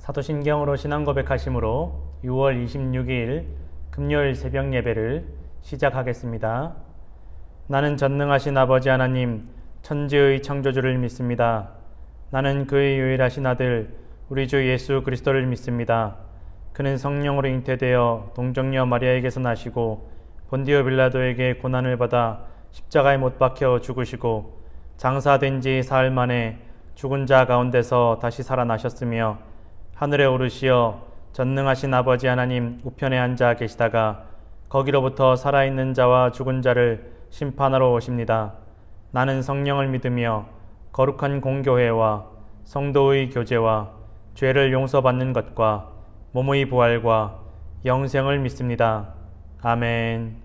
사도신경으로 신앙 고백하심으로 6월 26일 금요일 새벽 예배를 시작하겠습니다. 나는 전능하신 아버지 하나님 천지의 창조주를 믿습니다. 나는 그의 유일하신 아들 우리 주 예수 그리스도를 믿습니다. 그는 성령으로 잉태되어 동정녀 마리아에게서 나시고 본디오 빌라도에게 고난을 받아 십자가에 못 박혀 죽으시고 장사된 지 사흘 만에 죽은 자 가운데서 다시 살아나셨으며 하늘에 오르시어 전능하신 아버지 하나님 우편에 앉아 계시다가 거기로부터 살아있는 자와 죽은 자를 심판하러 오십니다. 나는 성령을 믿으며 거룩한 공교회와 성도의 교제와 죄를 용서받는 것과 몸의 부활과 영생을 믿습니다. 아멘.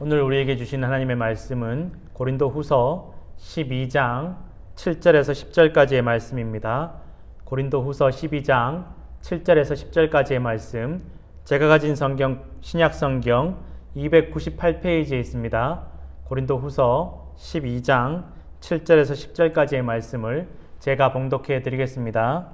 오늘 우리에게 주신 하나님의 말씀은 고린도후서 12장 7절에서 10절까지의 말씀입니다. 고린도후서 12장 7절에서 10절까지의 말씀, 제가 가진 성경 신약성경 298페이지에 있습니다. 고린도후서 12장 7절에서 10절까지의 말씀을 제가 봉독해 드리겠습니다.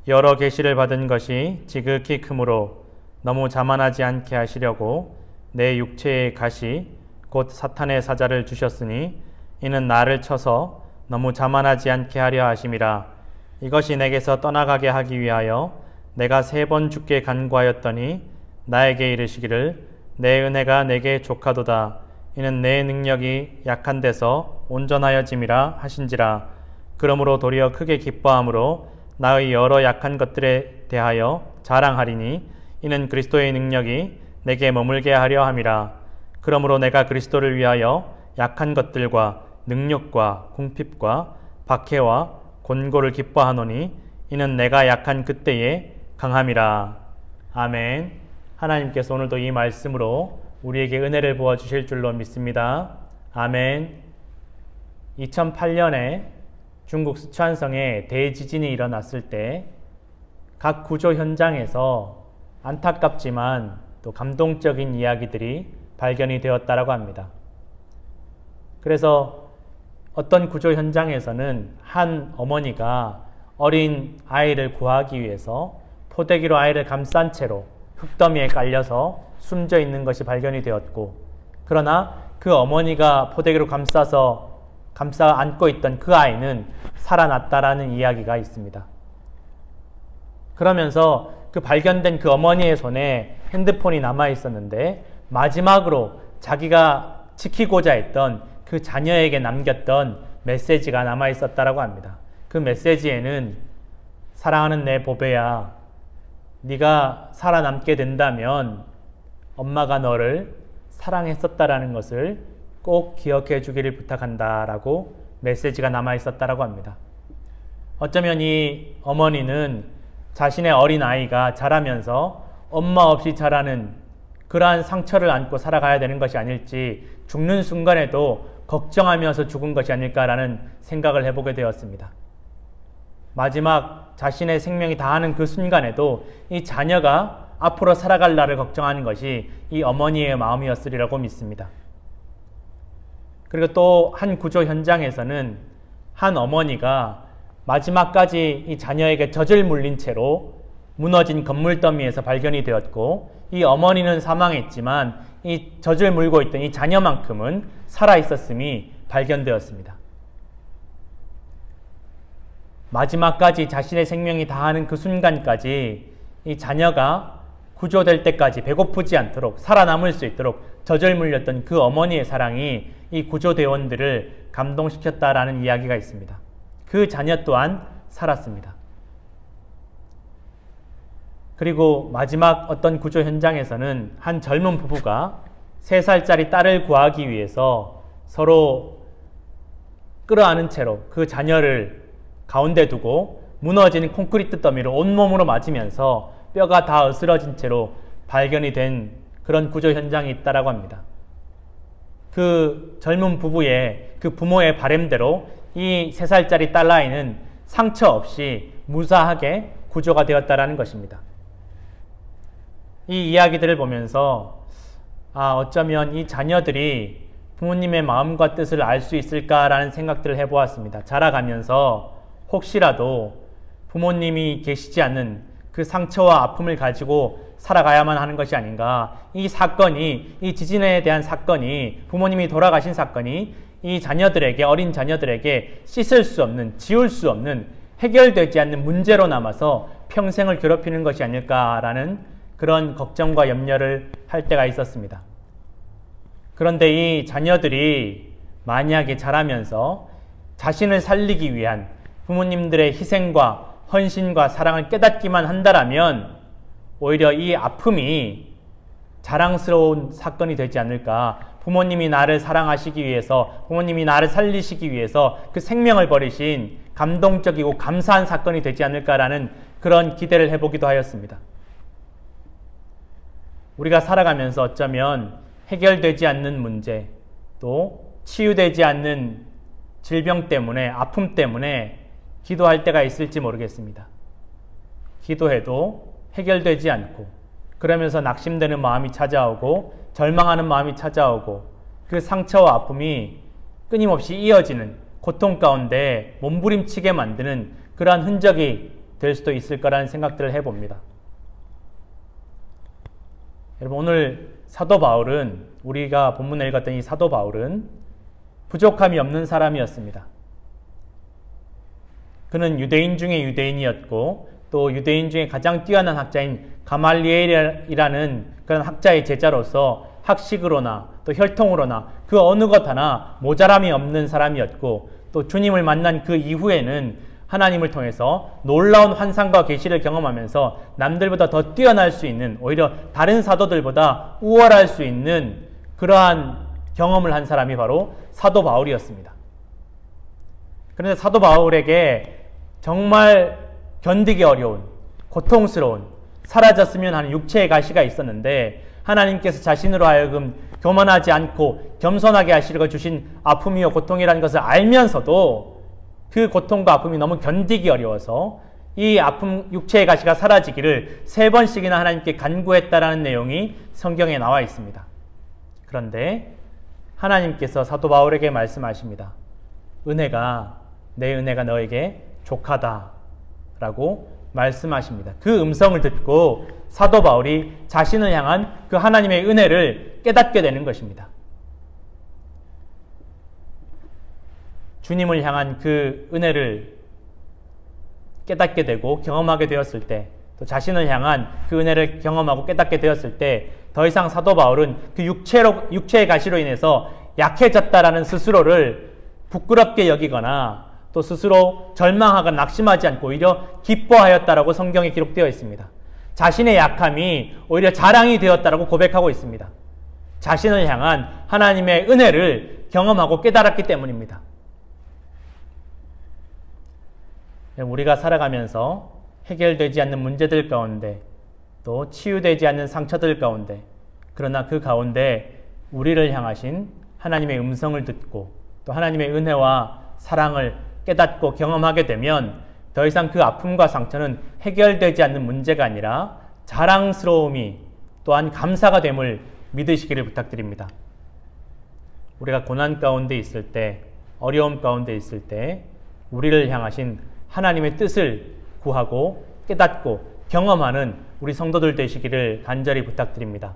여러 계시를 받은 것이 지극히 크므로 너무 자만하지 않게 하시려고 내 육체의 가시 곧 사탄의 사자를 주셨으니 이는 나를 쳐서 너무 자만하지 않게 하려 하심이라. 이것이 내게서 떠나가게 하기 위하여 내가 3번 주께 간구하였더니 나에게 이르시기를 내 은혜가 내게 족하도다. 이는 내 능력이 약한 데서 온전하여짐이라 하신지라. 그러므로 도리어 크게 기뻐함으로 나의 여러 약한 것들에 대하여 자랑하리니 이는 그리스도의 능력이 내게 머물게 하려 함이라. 그러므로 내가 그리스도를 위하여 약한 것들과 능력과 궁핍과 박해와 곤고를 기뻐하노니 이는 내가 약한 그때에 강함이라. 아멘. 하나님께서 오늘도 이 말씀으로 우리에게 은혜를 부어주실 줄로 믿습니다. 아멘. 2008년에 중국 스촨성에 대지진이 일어났을 때 각 구조 현장에서 안타깝지만 또 감동적인 이야기들이 발견이 되었다고 합니다. 그래서 어떤 구조 현장에서는 한 어머니가 어린 아이를 구하기 위해서 포대기로 아이를 감싼 채로 흙더미에 깔려서 숨져 있는 것이 발견이 되었고, 그러나 그 어머니가 포대기로 감싸 안고 있던 그 아이는 살아났다라는 이야기가 있습니다. 그러면서 그 발견된 그 어머니의 손에 핸드폰이 남아 있었는데 마지막으로 자기가 지키고자 했던 그 자녀에게 남겼던 메시지가 남아 있었다라고 합니다. 그 메시지에는 사랑하는 내 보배야, 네가 살아남게 된다면 엄마가 너를 사랑했었다라는 것을 꼭 기억해 주기를 부탁한다라고 메시지가 남아 있었다라고 합니다. 어쩌면 이 어머니는 자신의 어린 아이가 자라면서 엄마 없이 자라는 그러한 상처를 안고 살아가야 되는 것이 아닐지, 죽는 순간에도 걱정하면서 죽은 것이 아닐까라는 생각을 해보게 되었습니다. 마지막 자신의 생명이 다하는 그 순간에도 이 자녀가 앞으로 살아갈 날을 걱정하는 것이 이 어머니의 마음이었으리라고 믿습니다. 그리고 또 한 구조 현장에서는 한 어머니가 마지막까지 이 자녀에게 젖을 물린 채로 무너진 건물 더미에서 발견이 되었고, 이 어머니는 사망했지만 이 젖을 물고 있던 이 자녀만큼은 살아있었음이 발견되었습니다. 마지막까지 자신의 생명이 다하는 그 순간까지 이 자녀가 구조될 때까지 배고프지 않도록 살아남을 수 있도록 젖을 물렸던 그 어머니의 사랑이 이 구조대원들을 감동시켰다라는 이야기가 있습니다. 그 자녀 또한 살았습니다. 그리고 마지막 어떤 구조 현장에서는 한 젊은 부부가 3살짜리 딸을 구하기 위해서 서로 끌어안은 채로 그 자녀를 가운데 두고 무너지는 콘크리트 더미로 온몸으로 맞으면서 뼈가 다 으스러진 채로 발견이 된 그런 구조 현장이 있다라고 합니다. 그 젊은 부부의 그 부모의 바람대로 이 3살짜리 딸아이는 상처 없이 무사하게 구조가 되었다라는 것입니다. 이 이야기들을 보면서 어쩌면 이 자녀들이 부모님의 마음과 뜻을 알 수 있을까라는 생각들을 해보았습니다. 자라가면서 혹시라도 부모님이 계시지 않는 그 상처와 아픔을 가지고 살아가야만 하는 것이 아닌가. 이 사건이, 이 지진에 대한 사건이, 부모님이 돌아가신 사건이 이 자녀들에게, 어린 자녀들에게 씻을 수 없는, 지울 수 없는, 해결되지 않는 문제로 남아서 평생을 괴롭히는 것이 아닐까라는 그런 걱정과 염려를 할 때가 있었습니다. 그런데 이 자녀들이 만약에 자라면서 자신을 살리기 위한 부모님들의 희생과 헌신과 사랑을 깨닫기만 한다라면 오히려 이 아픔이 자랑스러운 사건이 되지 않을까. 부모님이 나를 사랑하시기 위해서, 부모님이 나를 살리시기 위해서 그 생명을 버리신 감동적이고 감사한 사건이 되지 않을까라는 그런 기대를 해보기도 하였습니다. 우리가 살아가면서 어쩌면 해결되지 않는 문제, 또 치유되지 않는 질병 때문에, 아픔 때문에 기도할 때가 있을지 모르겠습니다. 기도해도 해결되지 않고, 그러면서 낙심되는 마음이 찾아오고 절망하는 마음이 찾아오고 그 상처와 아픔이 끊임없이 이어지는 고통 가운데 몸부림치게 만드는 그러한 흔적이 될 수도 있을 거라는 생각들을 해봅니다. 여러분, 오늘 사도 바울은, 우리가 본문에 읽었던 이 사도 바울은 부족함이 없는 사람이었습니다. 그는 유대인 중에 유대인이었고 또 유대인 중에 가장 뛰어난 학자인 가말리엘이라는 그런 학자의 제자로서 학식으로나 또 혈통으로나 그 어느 것 하나 모자람이 없는 사람이었고, 또 주님을 만난 그 이후에는 하나님을 통해서 놀라운 환상과 계시를 경험하면서 남들보다 더 뛰어날 수 있는, 오히려 다른 사도들보다 우월할 수 있는 그러한 경험을 한 사람이 바로 사도 바울이었습니다. 그런데 사도 바울에게 정말 견디기 어려운, 고통스러운, 사라졌으면 하는 육체의 가시가 있었는데 하나님께서 자신으로 하여금 교만하지 않고 겸손하게 하시려고 주신 아픔이요 고통이라는 것을 알면서도 그 고통과 아픔이 너무 견디기 어려워서 이 아픔, 육체의 가시가 사라지기를 3번씩이나 하나님께 간구했다라는 내용이 성경에 나와 있습니다. 그런데 하나님께서 사도 바울에게 말씀하십니다. 내 은혜가 너에게 족하다 라고 말씀하십니다. 그 음성을 듣고 사도 바울이 자신을 향한 그 하나님의 은혜를 깨닫게 되는 것입니다. 주님을 향한 그 은혜를 깨닫게 되고 경험하게 되었을 때, 또 자신을 향한 그 은혜를 경험하고 깨닫게 되었을 때 더 이상 사도 바울은 그 육체의 가시로 인해서 약해졌다라는 스스로를 부끄럽게 여기거나 또 스스로 절망하거나 낙심하지 않고 오히려 기뻐하였다라고 성경에 기록되어 있습니다. 자신의 약함이 오히려 자랑이 되었다라고 고백하고 있습니다. 자신을 향한 하나님의 은혜를 경험하고 깨달았기 때문입니다. 우리가 살아가면서 해결되지 않는 문제들 가운데, 또 치유되지 않는 상처들 가운데, 그러나 그 가운데 우리를 향하신 하나님의 음성을 듣고 또 하나님의 은혜와 사랑을 깨닫고 경험하게 되면 더 이상 그 아픔과 상처는 해결되지 않는 문제가 아니라 자랑스러움이 또한 감사가 됨을 믿으시기를 부탁드립니다. 우리가 고난 가운데 있을 때, 어려움 가운데 있을 때 우리를 향하신 하나님의 뜻을 구하고 깨닫고 경험하는 우리 성도들 되시기를 간절히 부탁드립니다.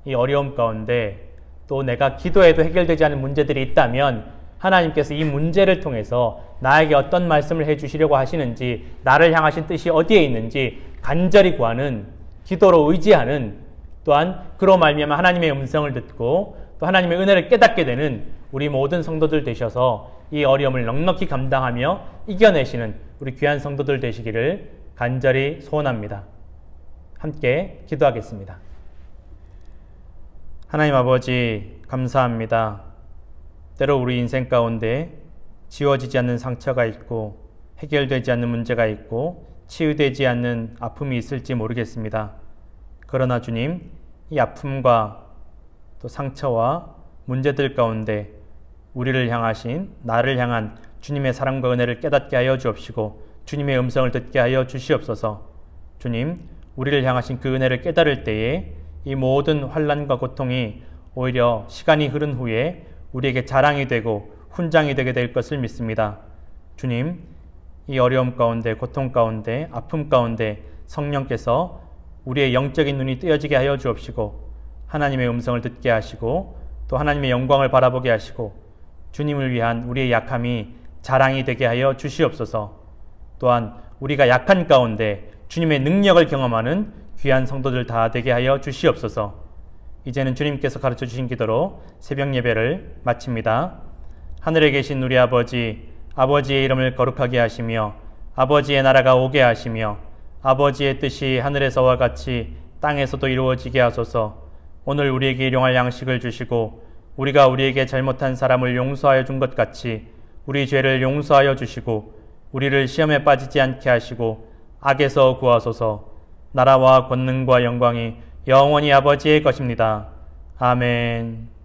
이 어려움 가운데 또 내가 기도해도 해결되지 않은 문제들이 있다면 하나님께서 이 문제를 통해서 나에게 어떤 말씀을 해주시려고 하시는지, 나를 향하신 뜻이 어디에 있는지 간절히 구하는, 기도로 의지하는, 또한 그로 말미암아 하나님의 음성을 듣고 또 하나님의 은혜를 깨닫게 되는 우리 모든 성도들 되셔서 이 어려움을 넉넉히 감당하며 이겨내시는 우리 귀한 성도들 되시기를 간절히 소원합니다. 함께 기도하겠습니다. 하나님 아버지, 감사합니다. 때로 우리 인생 가운데 지워지지 않는 상처가 있고 해결되지 않는 문제가 있고 치유되지 않는 아픔이 있을지 모르겠습니다. 그러나 주님, 이 아픔과 또 상처와 문제들 가운데 우리를 향하신, 나를 향한 주님의 사랑과 은혜를 깨닫게 하여 주옵시고 주님의 음성을 듣게 하여 주시옵소서. 주님, 우리를 향하신 그 은혜를 깨달을 때에 이 모든 환난과 고통이 오히려 시간이 흐른 후에 우리에게 자랑이 되고 훈장이 되게 될 것을 믿습니다. 주님, 이 어려움 가운데, 고통 가운데, 아픔 가운데 성령께서 우리의 영적인 눈이 뜨여지게 하여 주옵시고 하나님의 음성을 듣게 하시고 또 하나님의 영광을 바라보게 하시고 주님을 위한 우리의 약함이 자랑이 되게 하여 주시옵소서. 또한 우리가 약한 가운데 주님의 능력을 경험하는 귀한 성도들 다 되게 하여 주시옵소서. 이제는 주님께서 가르쳐 주신 기도로 새벽 예배를 마칩니다. 하늘에 계신 우리 아버지, 아버지의 이름을 거룩하게 하시며 아버지의 나라가 오게 하시며 아버지의 뜻이 하늘에서와 같이 땅에서도 이루어지게 하소서. 오늘 우리에게 일용할 양식을 주시고 우리가 우리에게 잘못한 사람을 용서하여 준 것 같이 우리 죄를 용서하여 주시고 우리를 시험에 빠지지 않게 하시고 악에서 구하소서. 나라와 권능과 영광이 영원히 아버지의 것입니다. 아멘.